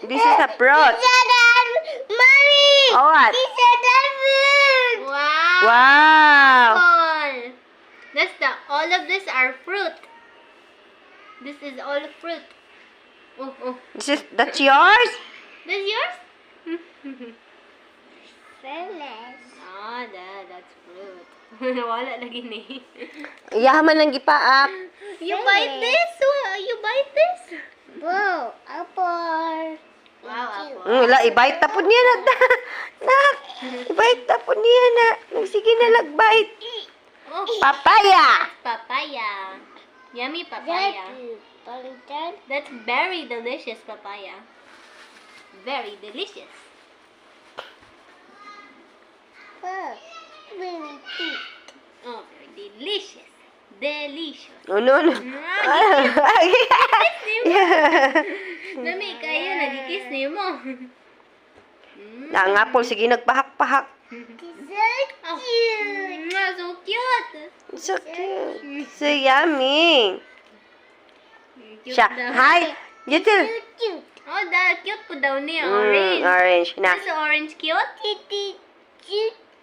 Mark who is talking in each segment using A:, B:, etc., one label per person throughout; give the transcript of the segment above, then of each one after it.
A: This is a fruit.
B: Mommy!
A: Oh, what?
B: This is a fruit!
C: Wow!
A: Wow!
C: Apple. All of this are fruit. This is all fruit. Oh.
A: That's yours?
C: This yours?
B: Finish.
C: That's fruit. Wala lagi ni.
A: Yaman ang gipaak.
C: You bite this? You bite this?
B: Whoa, apple.
C: Wow, apple.
A: Wala, ibite na po niya na. Nak, ibite na po niya na. Sige na, lagbite.
C: Oh,
A: Papaya!
C: papaya. Yummy papaya. That's very delicious papaya. Very delicious. Oh, very delicious. Delicious.
A: No.
C: Nami kayo, nagikis niyo mo.
A: Ang apple, sige, nagpahak-pahak.
C: Oh, so cute.
A: So cute. So yummy.
C: Cute
A: Siya,
C: daw.
A: hi. You too.
C: Oh, cute po daw niya. Orange.
A: Orange na.
C: Is orange cute?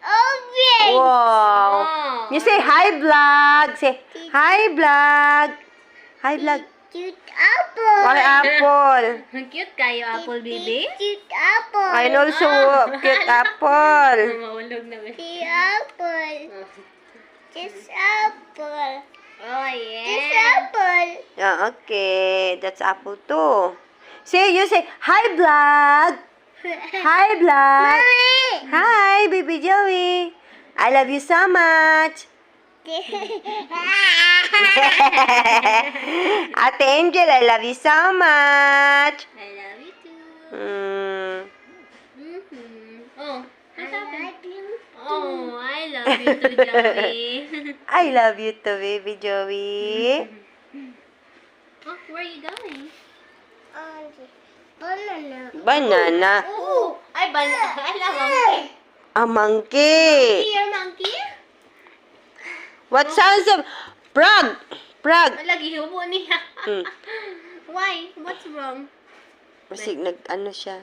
B: Orange.
A: Wow.
C: Oh.
A: You say hi, vlog. Say hi, vlog. Hi, vlog.
B: Cute apple.
A: Hi, apple.
C: Cute kayo, apple baby.
B: Cute apple.
A: I also cute apple.
C: Mahulog na ba?
B: Cute apple. Just apple.
C: Oh,
B: Just
C: yeah.
B: apple.
A: Yeah, okay. That's apple too. Say, you say hi, vlog. Hi, vlog.
B: Mommy.
A: Hi, baby Joey. I love you so much. Ate Angel, I love you so much.
C: I love you too. Oh, what happened? Oh, I love you too, Joey.
A: I love you too, baby Joey.
C: Oh, where are you going?
B: Banana.
A: Banana.
C: Oh, I love monkey.
A: A monkey.
C: Here, monkey.
A: What sounds of frog? Frog.
C: Lagi hubo niya.
A: Hmm.
C: Why? What's wrong?
A: Kasi nag-ano siya.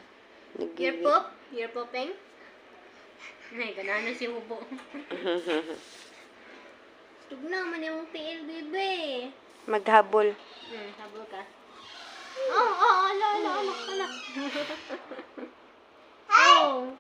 C: You're poop? You're pooping? Ay, ganano si hubo. Tugna man yung tiil, bebe.
A: Maghabol.
C: Habol ka. Oh, ala. Oh.